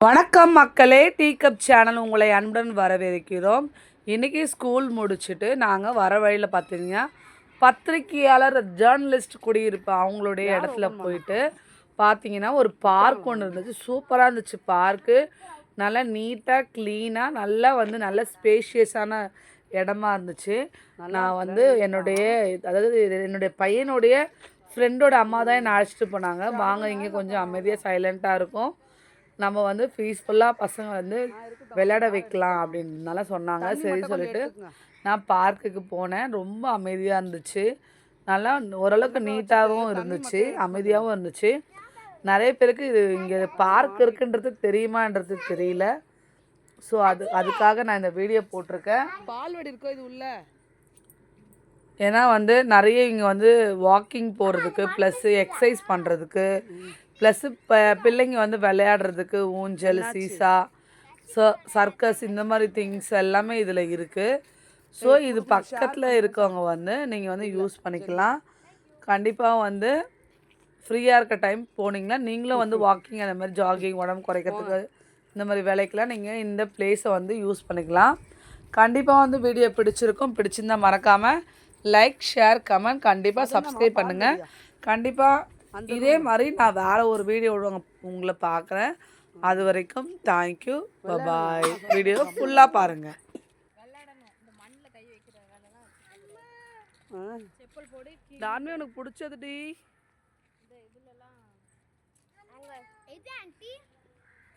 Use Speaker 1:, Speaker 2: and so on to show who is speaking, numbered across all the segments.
Speaker 1: வணக்கம் மக்களே, tea cup channel உங்களை அன்புடன் வரவேற்கிறோம். இன்றைக்கி ஸ்கூல் முடிச்சுட்டு நாங்கள் வர வழியில் பார்த்தீங்கன்னா பத்திரிகையாளர் ஜேர்னலிஸ்ட் குடியிருப்பு அவங்களுடைய இடத்துல போயிட்டு பார்த்தீங்கன்னா ஒரு பார்க் ஒன்று இருந்துச்சு. சூப்பராக இருந்துச்சு பார்க்கு. நல்லா நீட்டாக க்ளீனாக நல்லா நல்ல ஸ்பேஷியஸான இடமா இருந்துச்சு. நான் என்னுடைய பையனுடைய ஃப்ரெண்டோட அம்மா தான் என்னை அழைச்சிட்டு போனாங்க. வாங்க, இங்கே கொஞ்சம் அமைதியாக சைலண்ட்டாக இருக்கும், நம்ம பீஸ்ஃபுல்லாக பசங்க விளையாட வைக்கலாம் அப்படின்றதுனால சொன்னாங்க. சரி சொல்லிட்டு நான் பார்க்குக்கு போனேன். ரொம்ப அமைதியாக இருந்துச்சு. நல்லா ஓரளவுக்கு நீட்டாகவும் இருந்துச்சு, அமைதியாகவும் இருந்துச்சு. நிறைய பேருக்கு இங்கே பார்க் இருக்குன்றது தெரியுமான்றது தெரியல. ஸோ அதுக்காக நான் இந்த வீடியோ போட்டிருக்கேன்.
Speaker 2: பால்வாடி இருக்கோ இது உள்ள?
Speaker 1: ஏன்னா நிறைய இங்கே வாக்கிங் போகிறதுக்கு ப்ளஸ்ஸு எக்ஸசைஸ் பண்ணுறதுக்கு ப்ளஸ்ஸு பிள்ளைங்க விளையாடுறதுக்கு ஊஞ்சல், சீசா, சர்க்கஸ் இந்த மாதிரி திங்ஸ் எல்லாமே இதில் இருக்குது. ஸோ இது பக்கத்தில் இருக்கவங்க நீங்கள் யூஸ் பண்ணிக்கலாம். கண்டிப்பாக ஃப்ரீயாக இருக்க டைம் போனீங்கன்னா நீங்களும் வாக்கிங் அந்த மாதிரி ஜாகிங் உடம்பு குறைக்கிறதுக்கு இந்த மாதிரி வேலைக்கெலாம் நீங்கள் இந்த பிளேஸை யூஸ் பண்ணிக்கலாம். கண்டிப்பாக வீடியோ பிடிச்சிருக்கும். பிடிச்சிருந்தால் மறக்காமல் லைக், ஷேர், கமெண்ட், கண்டிப்பாக சப்ஸ்கிரைப் பண்ணுங்கள். கண்டிப்பாக இதே மாதிரி நான் வேறு ஒரு வீடியோ உங்களை பார்க்குறேன். அது வரைக்கும் தேங்க்யூ, பாய். வீடியோ ஃபுல்லாக பாருங்கள். நானும் எனக்கு பிடிச்சதுடி.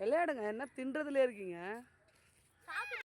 Speaker 1: விளையாடுங்க, என்ன தின்றதுல இருக்கீங்க?